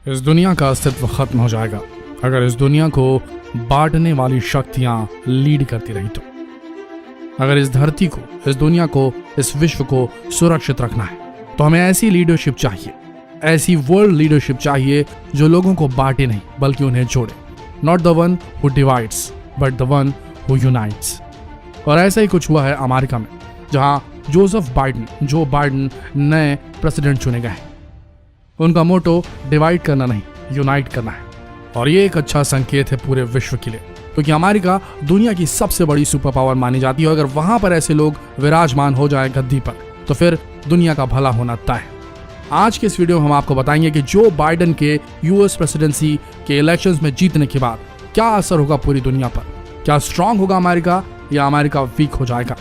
इस दुनिया का अस्तित्व खत्म हो जाएगा अगर इस दुनिया को बांटने वाली शक्तियां लीड करती रही तो। अगर इस धरती को, इस दुनिया को, इस विश्व को सुरक्षित रखना है तो हमें ऐसी लीडरशिप चाहिए, ऐसी वर्ल्ड लीडरशिप चाहिए जो लोगों को बांटे नहीं बल्कि उन्हें जोड़े। Not the one who divides but the one who unites. और ऐसा ही कुछ हुआ है अमेरिका में, जहां जो बाइडेन नए प्रेसिडेंट चुने गए हैं। उनका मोटो डिवाइड करना नहीं, यूनाइट करना है। और ये एक अच्छा संकेत है पूरे विश्व के लिए, क्योंकि अमेरिका दुनिया की सबसे बड़ी सुपर पावर मानी जाती है। अगर वहां पर ऐसे लोग विराजमान हो जाए गद्दी पर तो फिर दुनिया का भला होना तय है। आज के इस वीडियो में हम आपको बताएंगे कि जो बाइडेन के यूएस प्रेसिडेंसी के इलेक्शंस में जीतने के बाद क्या असर होगा पूरी दुनिया पर। क्या स्ट्रांग होगा अमेरिका या अमेरिका वीक हो जाएगा?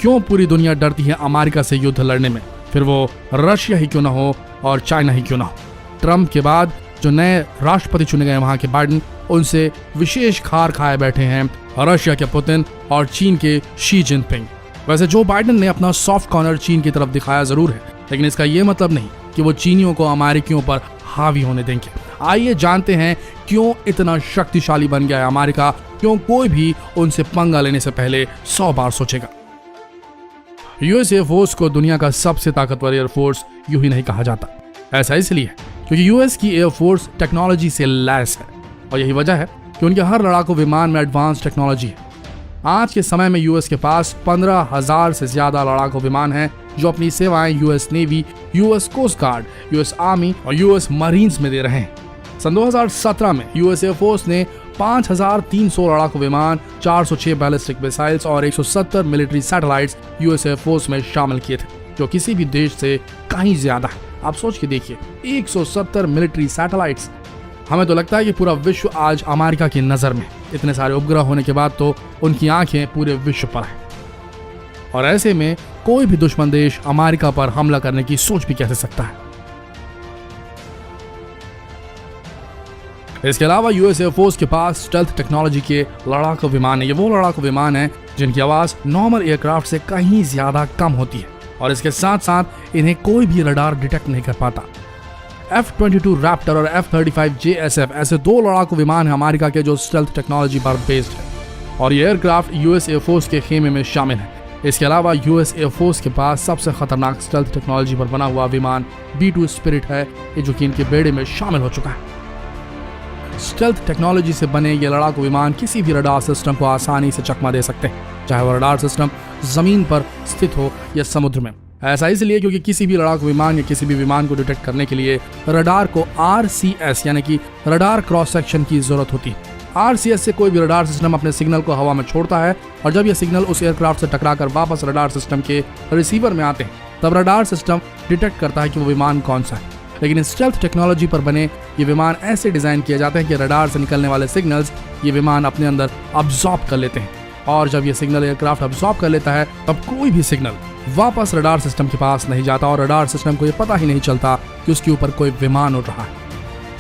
क्यों पूरी दुनिया डरती है अमेरिका से युद्ध लड़ने में, फिर वो रशिया ही क्यों ना हो और चाइना ही क्यों ना हो। ट्रंप के बाद जो नए राष्ट्रपति चुने गए वहां के बाइडेन, उनसे विशेष खार खाए बैठे हैं रशिया के पुतिन और चीन के शी जिनपिंग। वैसे जो बाइडेन ने अपना सॉफ्ट कॉर्नर चीन की तरफ दिखाया जरूर है, लेकिन इसका यह मतलब नहीं कि वो चीनियों को अमेरिकियों पर हावी होने देंगे। आइए जानते हैं क्यों इतना शक्तिशाली बन गया है अमेरिका, क्यों कोई भी उनसे पंगा लेने से पहले 100 बार सोचेगा। यूएस एयरफोर्स को दुनिया का सबसे ताकतवर एयरफोर्स यूं ही नहीं कहा जाता। ऐसा इसलिए है क्योंकि यूएस की एयरफोर्स टेक्नोलॉजी से लैस है, और यही वजह है कि उनके हर लड़ाकू विमान में एडवांस टेक्नोलॉजी है। आज के समय में यूएस के पास 15,000 से ज्यादा लड़ाकू विमान हैं जो अपनी सेवाएं US Navy, US Coast Guard, US Army और यूएस मरीन्स में दे रहे हैं। सन 2017 में यूएस एयरफोर्स ने 5,300 लड़ाकू विमान, 406 बैलिस्टिक मिसाइल्स और 170 मिलिट्री सैटेलाइट्स यूएस एयरफोर्स में शामिल किए थे, जो किसी भी देश से कहीं ज्यादा है। आप सोच के देखिए, 170 मिलिट्री सैटेलाइट्स। हमें तो लगता है कि पूरा विश्व आज अमेरिका की नजर में। इतने सारे उपग्रह होने के बाद तो उनकी आंखें पूरे विश्व पर है, और ऐसे में कोई भी दुश्मन देश अमेरिका पर हमला करने की सोच भी कैसे सकता है। इसके अलावा यूएस एयरफोर्स के पास स्टेल्थ टेक्नोलॉजी के लड़ाकू विमान है। ये वो लड़ाकू विमान है जिनकी आवाज नॉर्मल एयरक्राफ्ट से कहीं ज्यादा कम होती है, और इसके साथ साथ इन्हें कोई भी रडार डिटेक्ट नहीं कर पाता। F-22 रैप्टर और F-35 JSF ऐसे दो लड़ाकू विमान हैं अमेरिका के जो स्टेल्थ टेक्नोलॉजी पर बेस्ड है, और ये एयरक्राफ्ट यूएस एयरफोर्स के खेमे में शामिल है। इसके अलावा यूएस एयरफोर्स के पास सबसे खतरनाक स्टेल्थ टेक्नोलॉजी पर बना हुआ विमान B-2 स्पिरिट है, जो कि इनके बेड़े में शामिल हो चुका है। स्टेल्थ टेक्नोलॉजी से बने ये लड़ाकू विमान किसी भी रडार सिस्टम को आसानी से चकमा दे सकते हैं, चाहे वो रडार सिस्टम जमीन पर स्थित हो या समुद्र में। ऐसा इसलिए क्योंकि किसी भी लड़ाकू विमान या किसी भी विमान को डिटेक्ट करने के लिए रडार को RCS यानी कि रडार क्रॉस सेक्शन की जरूरत होती है। RCS से कोई भी रडार सिस्टम अपने सिग्नल को हवा में छोड़ता है, और जब यह सिग्नल उस एयरक्राफ्ट से टकराकर वापस रडार सिस्टम के रिसीवर में आते हैं, तब रडार सिस्टम डिटेक्ट करता है कि वो विमान कौन सा है। लेकिन स्टेल्थ टेक्नोलॉजी पर बने ये विमान ऐसे डिजाइन किए जाते हैं कि रडार से निकलने वाले सिग्नल्स ये विमान अपने अंदर अब्सॉर्ब कर लेते हैं, और जब ये सिग्नल एयरक्राफ्ट अब्सॉर्ब कर लेता है तब कोई भी सिग्नल वापस रडार सिस्टम के पास नहीं जाता, और रडार सिस्टम को ये पता ही नहीं चलता कि उसके ऊपर कोई विमान उड़ रहा है।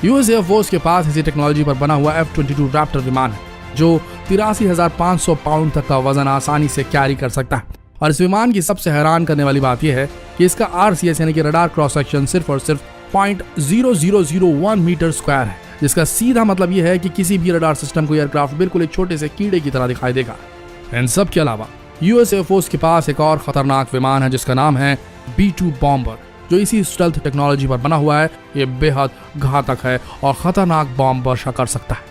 यूएस एयरफोर्स के पास इसी टेक्नोलॉजी पर बना हुआ F-22 रैप्टर विमान है, जो 83,500 पाउंड तक का वजन आसानी से कैरी कर सकता है। और इस विमान की सबसे हैरान करने वाली बात यह है कि इसका RCS यानी कि रडार क्रॉस सेक्शन सिर्फ और सिर्फ 0.0001 मीटर स्क्वायर है, जिसका सीधा मतलब यह है कि किसी भी रडार सिस्टम को एयरक्राफ्ट बिल्कुल एक छोटे से कीड़े की तरह दिखाई देगा। इन सब के अलावा यूएस एयरफोर्स के पास एक और खतरनाक विमान है जिसका नाम है B-2 बॉम्बर, जो इसी स्टेल्थ टेक्नोलॉजी पर बना हुआ है। ये बेहद घातक है और खतरनाक बॉम्ब वर्षा कर सकता है।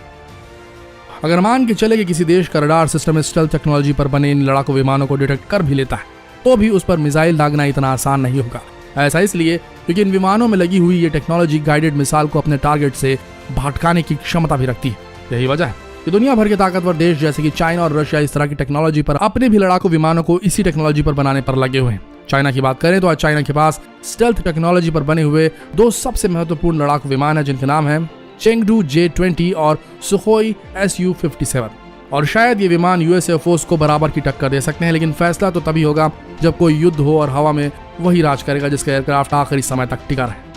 अगर मान के चले कि किसी देश का रडार सिस्टम स्टेल्थ टेक्नोलॉजी पर बने इन लड़ाकू विमानों को डिटेक्ट कर भी लेता है, तो भी उस पर मिसाइल दागना इतना आसान नहीं होगा। ऐसा इसलिए क्योंकि इन विमानों में लगी हुई ये टेक्नोलॉजी गाइडेड मिसाइल को अपने टारगेट से भटकाने की क्षमता भी रखती है। यही वजह है कि दुनिया भर के ताकतवर देश जैसे कि चाइना और रशिया इस तरह की टेक्नोलॉजी पर अपने भी लड़ाकू विमानों को इसी टेक्नोलॉजी पर बनाने पर लगे हुए हैं। चाइना की बात करें तो आज चाइना के पास स्टेल्थ टेक्नोलॉजी पर बने हुए दो सबसे महत्वपूर्ण लड़ाकू विमान हैं, जिनके नाम हैं चेंगडू J-20 और सुखोई Su-57। और शायद ये विमान यूएस एयरफोर्स को बराबर की टक्कर दे सकते हैं, लेकिन फैसला तो तभी होगा जब कोई युद्ध हो और हवा में वही राज करेगा जिसका एयरक्राफ्ट आखिरी समय तक टिका रहे।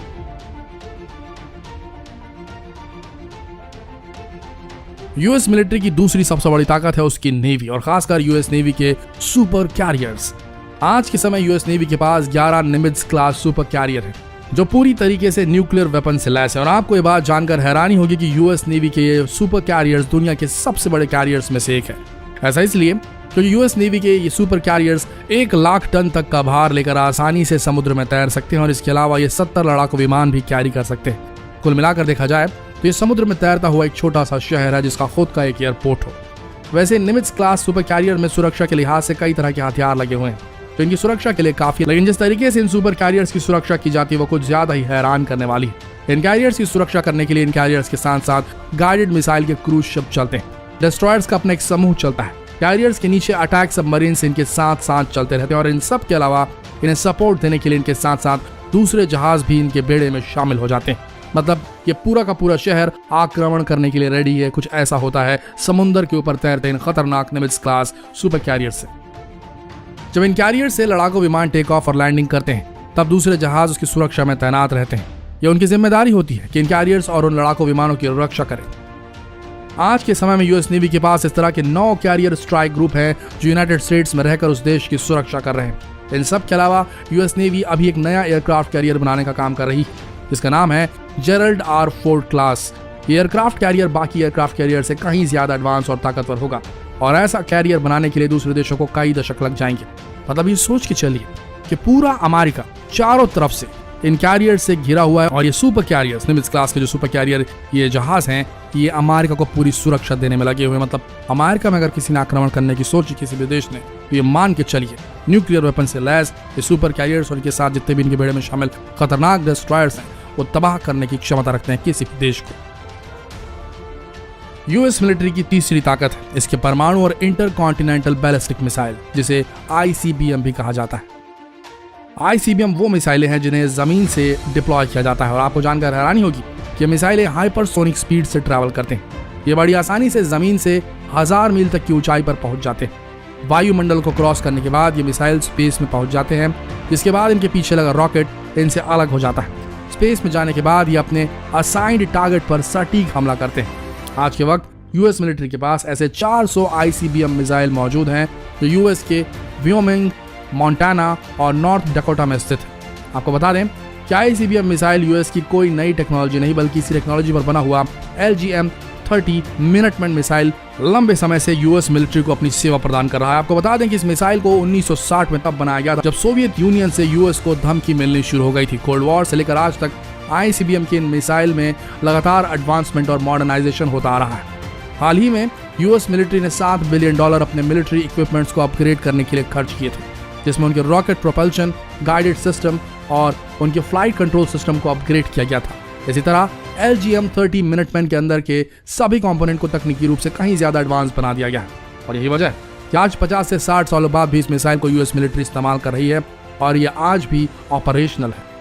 यूएस मिलिट्री की दूसरी सबसे बड़ी ताकत है उसकी नेवी, और खासकर यूएस नेवी के सुपर कैरियर्स। आज के समय यूएस नेवी के पास 11 निमित्ज क्लास सुपर कैरियर है, जो पूरी तरीके से न्यूक्लियर वेपन से लैस है। और आपको ये बात जानकर हैरानी होगी कि यूएस नेवी के ये सुपर कैरियर्स दुनिया के सबसे बड़े कैरियर्स में से एक है। ऐसा इसलिए क्योंकि यूएस नेवी के ये सुपर कैरियर्स 1 लाख टन तक का भार लेकर आसानी से समुद्र में तैर सकते हैं और इसके अलावा ये 70 लड़ाकू विमान भी कैरी कर सकते हैं। कुल मिलाकर देखा जाए तो ये समुद्र में तैरता हुआ एक छोटा सा शहर है जिसका खुद का एक एयरपोर्ट हो। वैसे निमित्ज क्लास सुपर कैरियर में सुरक्षा के लिहाज से कई तरह के हथियार लगे हुए हैं तो इनकी सुरक्षा के लिए काफी, लेकिन जिस तरीके से इन सुपर कैरियर्स की सुरक्षा की जाती है वो कुछ ज्यादा ही हैरान करने वाली है। इन कैरियर्स की सुरक्षा करने के लिए इन कैरियर्स के साथ साथ गाइडेड मिसाइल के क्रूज शिप चलते हैं, डिस्ट्रॉयर्स का अपना एक समूह चलता है, कैरियर्स के नीचे अटैक सबमरीन्स इनके साथ साथ चलते रहते हैं और इन सब के अलावा इन्हें सपोर्ट देने के लिए इनके साथ साथ दूसरे जहाज भी इनके बेड़े में शामिल हो जाते हैं। मतलब ये पूरा का पूरा शहर आक्रमण करने के लिए रेडी है। कुछ ऐसा होता है समुद्र के ऊपर तैरते इन खतरनाक निमित्ज क्लास सुपर कैरियर से। जब इन कैरियर से लड़ाकू विमान टेक ऑफ और लैंडिंग करते हैं तब दूसरे जहाज उसकी सुरक्षा में तैनात रहते हैं। यह उनकी जिम्मेदारी होती है कि इन कैरियर्स और उन लड़ाकू विमानों की रक्षा करें। आज के समय में यूएस नेवी के पास इस तरह के 9 कैरियर स्ट्राइक ग्रुप हैं जो यूनाइटेड स्टेट्स में रहकर उस देश की सुरक्षा कर रहे हैं। इन सब के अलावा यूएस नेवी अभी एक नया एयरक्राफ्ट कैरियर बनाने का काम कर रही है जिसका नाम है जेरल्ड आर फोर्ड क्लास। ये एयरक्राफ्ट कैरियर बाकी एयरक्राफ्ट कैरियर से कहीं ज्यादा एडवांस और ताकतवर होगा और ऐसा कैरियर बनाने के लिए दूसरे देशों को कई दशक लग जाएंगे। मतलब ये सोच के चलिए कि पूरा अमेरिका चारों तरफ से इन कैरियर से घिरा हुआ है और ये सुपर कैरियर्स निमित्ज क्लास के जो सुपर कैरियर ये जहाज हैं ये अमेरिका को पूरी सुरक्षा देने में लगे हुए। मतलब अमेरिका में अगर किसी ने आक्रमण करने की सोची किसी भी देश ने तो ये मान के चलिए न्यूक्लियर वेपन से लैस ये सुपर कैरियर्स और इनके साथ जितने भी इनके बेड़े में शामिल खतरनाक डिस्ट्रॉयर्स हैं वो तबाह करने की क्षमता रखते हैं किसी भी देश को। यूएस मिलिट्री की तीसरी ताकत है इसके परमाणु और इंटरकॉन्टिनेंटल बैलिस्टिक मिसाइल जिसे आईसीबीएम भी कहा जाता है। आईसीबीएम वो मिसाइलें हैं जिन्हें जमीन से डिप्लॉय किया जाता है और आपको जानकर हैरानी होगी कि मिसाइलें हाइपरसोनिक स्पीड से ट्रैवल करते हैं। ये बड़ी आसानी से जमीन से 1000 मील तक की ऊंचाई पर पहुंच जाते हैं। वायुमंडल को क्रॉस करने के बाद ये मिसाइल स्पेस में पहुंच जाते हैं जिसके बाद इनके पीछे लगा रॉकेट इनसे अलग हो जाता है। स्पेस में जाने के बाद ये अपने असाइंड टारगेट पर सटीक हमला करते हैं। आज के वक्त यूएस मिलिट्री के पास ऐसे 400 आईसीबीएम मिसाइल मौजूद हैं जो यूएस के व्योमिंग, मोंटाना और नॉर्थ डकोटा में स्थित है। आपको बता दें कि आईसीबीएम मिसाइल यूएस की कोई नई टेक्नोलॉजी नहीं बल्कि इसी टेक्नोलॉजी पर बना हुआ LGM-30 मिनटमैन मिसाइल लंबे समय से यूएस मिलिट्री को अपनी सेवा प्रदान कर रहा है। आपको बता दें कि इस मिसाइल को 1960 में तब बनाया गया था जब सोवियत यूनियन से यूएस को धमकी मिलनी शुरू हो गई थी। कोल्ड वॉर से लेकर आज तक आईसीबीएम के इन मिसाइल में लगातार एडवांसमेंट और मॉडर्नाइजेशन होता आ रहा है। हाल ही में यूएस मिलिट्री ने $7 बिलियन अपने मिलिट्री इक्विपमेंट्स को अपग्रेड करने के लिए खर्च किए थे जिसमें उनके रॉकेट प्रोपल्शन, गाइडेड सिस्टम और उनके फ्लाइट कंट्रोल सिस्टम को अपग्रेड किया गया था। इसी तरह LGM-30 मिनटमैन के अंदर के सभी कंपोनेंट को तकनीकी रूप से कहीं ज्यादा एडवांस बना दिया गया है और यही वजह है कि आज 50 से 60 सालों बाद भी इस मिसाइल को यूएस मिलिट्री इस्तेमाल कर रही है और यह आज भी ऑपरेशनल है।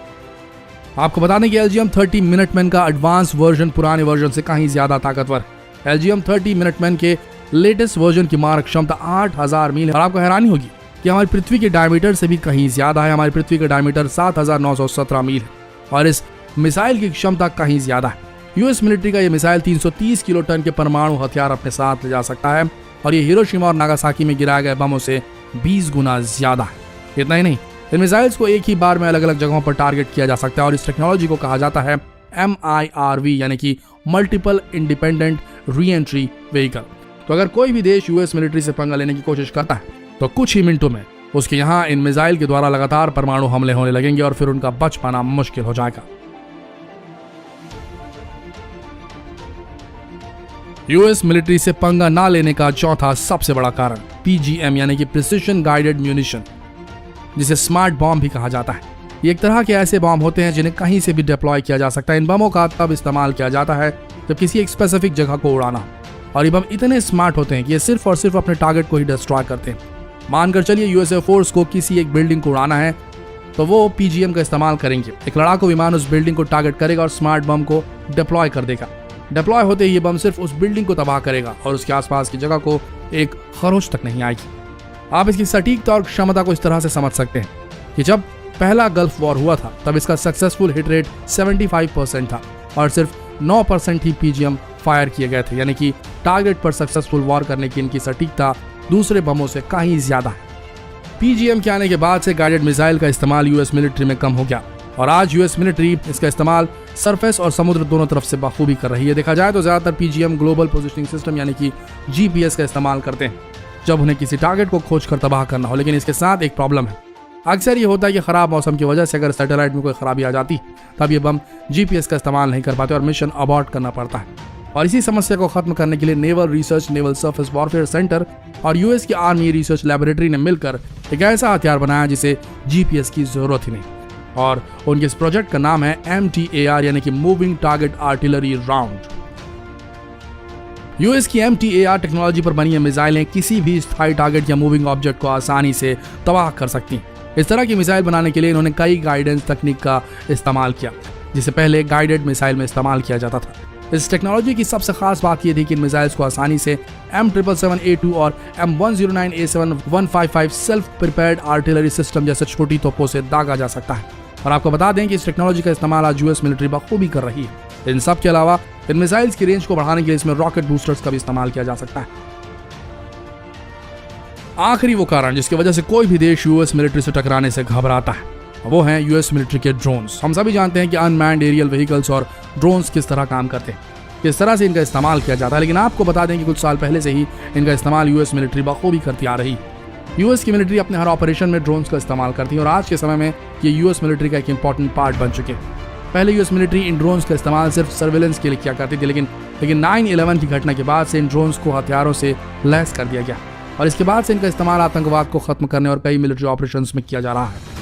आपको बता दें कि LGM-30 मिनटमैन का एडवांस वर्जन पुराने वर्जन से कहीं ज्यादा ताकतवर है। LGM-30 मिनटमैन के लेटेस्ट वर्जन की मारक क्षमता 8000 मील है और आपको हैरानी होगी कि हमारी पृथ्वी के डायमीटर से भी कहीं ज्यादा है। हमारी पृथ्वी का डायमीटर 7917 मील है और इस मिसाइल की क्षमता कहीं ज्यादा है। यूएस मिलिट्री का यह मिसाइल 330 किलो टन के परमाणु हथियार अपने साथ ले जा सकता है और ये हिरोशिमा और नागासाकी में गिराए गए बमों से 20 गुना ज्यादा है। इतना ही नहीं, इन मिसाइल्स को एक ही बार में अलग अलग जगहों पर टारगेट किया जा सकता है और इस टेक्नोलॉजी को कहा जाता है MIRV यानी कि multiple independent re entry vehicle. तो अगर कोई भी देश यूएस मिलिट्री से पंगा लेने की कोशिश करता है तो कुछ ही मिनटों में उसके यहाँ इन मिसाइल के द्वारा लगातार परमाणु हमले होने लगेंगे और फिर उनका बच पाना मुश्किल हो जाएगा। यूएस मिलिट्री से पंगा ना लेने का चौथा सबसे बड़ा कारण PGM यानी कि प्रिसिशन गाइडेड म्यूनिशन, जिसे स्मार्ट बॉम्ब भी कहा जाता है। ये एक तरह के ऐसे बॉम्ब होते हैं जिन्हें कहीं से भी डिप्लॉय किया जा सकता है। इन बमों का तब इस्तेमाल किया जाता है जब किसी एक स्पेसिफिक जगह को उड़ाना हो और ये बम इतने स्मार्ट होते हैं कि ये सिर्फ और सिर्फ अपने टारगेट को ही डिस्ट्रॉय करते हैं। मानकर चलिए यूएस एयरफोर्स को किसी एक बिल्डिंग को उड़ाना है तो वो PGM का इस्तेमाल करेंगे। एक लड़ाकू विमान उस बिल्डिंग को टारगेट करेगा और स्मार्ट बम को डिप्लॉय कर देगा। डिप्लॉय होते ही ये बम सिर्फ उस बिल्डिंग को तबाह करेगा और उसके आसपास की जगह को एक खरोच तक नहीं आएगी। आप इसकी सटीकता और क्षमता को इस तरह से समझ सकते हैं कि जब पहला गल्फ वॉर हुआ था तब इसका सक्सेसफुल हिट रेट 75% था और सिर्फ 9% ही PGM फायर किए गए थे। यानी कि टारगेट पर सक्सेसफुल वॉर करने की इनकी सटीकता दूसरे बमों से कहीं ज्यादा है। PGM के आने के बाद से गाइडेड मिसाइल का इस्तेमाल यूएस मिलिट्री में कम हो गया और आज यूएस मिलिट्री इसका इस्तेमाल सरफेस और समुद्र दोनों तरफ से बखूबी कर रही है। देखा जाए तो ज्यादातर पीजीएम ग्लोबल पोजिशनिंग सिस्टम यानी कि जीपीएस का इस्तेमाल करते हैं जब उन्हें किसी टारगेट को खोज कर तबाह करना हो। लेकिन इसके साथ एक प्रॉब्लम है, अक्सर ये होता है कि खराब मौसम की वजह से अगर सैटेलाइट में कोई खराबी आ जाती तब ये बम जीपीएस का इस्तेमाल नहीं कर पाते और मिशन अबॉर्ट करना पड़ता है। और इसी समस्या को खत्म करने के लिए naval research, naval surface warfare centre और यूएस की आर्मी रिसर्च लैबोरेटरी ने मिलकर एक ऐसा हथियार बनाया जिसे जीपीएस की जरूरत ही नहीं। और उनके इस प्रोजेक्ट का नाम है MTAR यानी कि moving target artillery round. US की MTAR टेक्नोलॉजी पर बनी ये मिसाइलें किसी भी स्थायी टारगेट या मूविंग ऑब्जेक्ट को आसानी से तबाह कर सकती हैं। इस तरह की मिसाइल बनाने के लिए इन्होंने कई गाइडेंस तकनीक का इस्तेमाल किया जिसे पहले गाइडेड मिसाइल में इस्तेमाल किया जाता था। इस टेक्नोलॉजी की सबसे खास बात यह थी कि इन मिसाइल्स को आसानी से M777A2 और M109A7 155 self prepared artillery system जैसे छोटी तोपों से दागा जा सकता है। और आपको बता दें कि इस टेक्नोलॉजी का इस्तेमाल आज यूएस मिलिट्री बखूबी कर रही है। इन सब के अलावा इन मिसाइल्स की रेंज को बढ़ाने के लिए इसमें रॉकेट बूस्टर्स का भी इस्तेमाल किया जा सकता है। आखिरी वो कारण जिसकी वजह से कोई भी देश यूएस मिलिट्री से टकराने से घबराता है वो है यूएस मिलिट्री के ड्रोन्स। हम सभी जानते हैं कि अनमैन्ड एरियल व्हीकल्स और ड्रोन्स किस तरह काम करते हैं, किस तरह से इनका इस्तेमाल किया जाता है। लेकिन आपको बता दें कि कुछ साल पहले से ही इनका इस्तेमाल यूएस मिलिट्री बखूबी करती आ रही है। यूएस की मिलिट्री अपने हर ऑपरेशन में ड्रोन्स का इस्तेमाल करती है और आज के समय में ये यूएस मिलिट्री का एक इंपॉर्टेंट पार्ट बन चुके हैं। पहले यूएस मिलिट्री इन ड्रोन्स का इस्तेमाल सिर्फ सर्वेलेंस के लिए किया करती थी, लेकिन 9/11 की घटना के बाद से इन ड्रोन्स को हथियारों से लैस कर दिया गया और इसके बाद से इनका इस्तेमाल आतंकवाद को खत्म करने और कई मिलिट्री ऑपरेशंस में किया जा रहा है।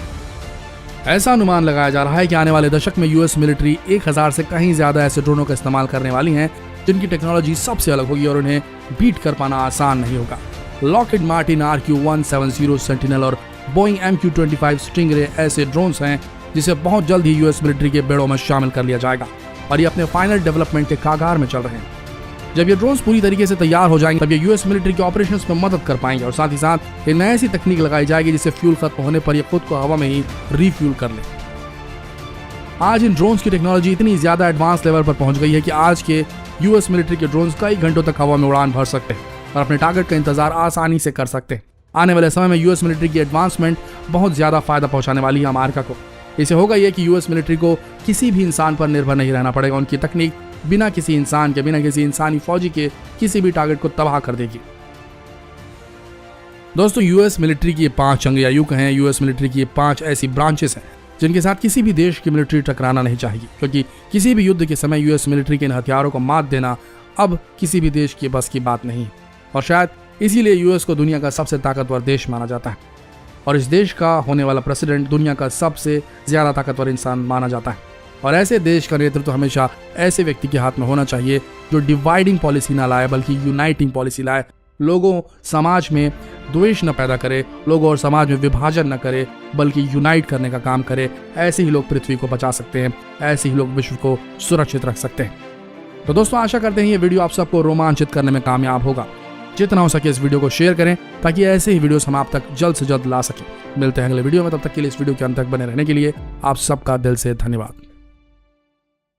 ऐसा अनुमान लगाया जा रहा है कि आने वाले दशक में यूएस मिलिट्री 1000 से कहीं ज्यादा ऐसे ड्रोनों का इस्तेमाल करने वाली हैं जिनकी टेक्नोलॉजी सबसे अलग होगी और उन्हें बीट कर पाना आसान नहीं होगा। लॉकहीड मार्टिन RQ-170 सेंटिनल और बोइंग MQ-25 स्टिंगरे ऐसे ड्रोन्स हैं जिसे बहुत जल्द ही यूएस मिलिट्री के बेड़ों में शामिल कर लिया जाएगा और ये अपने फाइनल डेवलपमेंट के कागार में चल रहे हैं। जब ये ड्रोन्स पूरी तरीके से तैयार हो जाएंगे तब ये यूएस मिलिट्री के ऑपरेशंस में मदद कर पाएंगे और साथ ही साथ इनमें ऐसी तकनीक लगाई जाएगी जिससे फ्यूल खत्म होने पर ये खुद को हवा में ही रिफ्यूल कर ले। आज इन ड्रोन्स की टेक्नोलॉजी इतनी ज्यादा एडवांस लेवल पर पहुंच गई है कि आज के यूएस मिलिट्री के ड्रोन्स कई घंटों तक हवा में उड़ान भर सकते हैं और अपने टारगेट का इंतजार आसानी से कर सकते हैं। आने वाले समय में यूएस मिलिट्री की एडवांसमेंट बहुत ज्यादा फायदा पहुंचाने वाली है अमेरिका को। इसे होगा यह कि यूएस मिलिट्री को किसी भी इंसान पर निर्भर नहीं रहना पड़ेगा। उनकी तकनीक बिना किसी इंसान के, बिना किसी इंसानी फौजी के किसी भी टारगेट को तबाह कर देगी। दोस्तों, यूएस मिलिट्री की 5 अंग या यूं कहें यूएस मिलिट्री की 5 ऐसी ब्रांचेस हैं जिनके साथ किसी भी देश की मिलिट्री टकराना नहीं चाहिए, क्योंकि किसी भी युद्ध के समय यूएस मिलिट्री के इन हथियारों को मात देना अब किसी भी देश की बस की बात नहीं और शायद इसीलिए यूएस को दुनिया का सबसे ताकतवर देश माना जाता है और इस देश का होने वाला प्रेसिडेंट दुनिया का सबसे ज्यादा ताकतवर इंसान माना जाता है। और ऐसे देश का नेतृत्व हमेशा ऐसे व्यक्ति के हाथ में होना चाहिए जो डिवाइडिंग पॉलिसी ना लाए बल्कि यूनाइटिंग पॉलिसी लाए, लोगों समाज में द्वेष न पैदा करे, लोगों और समाज में विभाजन न करे बल्कि यूनाइट करने का काम करे। ऐसे ही लोग पृथ्वी को बचा सकते हैं, ऐसे ही लोग विश्व को सुरक्षित रख सकते हैं। तो दोस्तों, आशा करते हैं ये वीडियो आप सबको रोमांचित करने में कामयाब होगा। जितना हो सके इस वीडियो को शेयर करें ताकि ऐसे ही वीडियोस हम आप तक जल्द से जल्द ला सकें। मिलते हैं अगले वीडियो में, तब तक के लिए इस वीडियो के अंत तक बने रहने के लिए आप सबका दिल से धन्यवाद।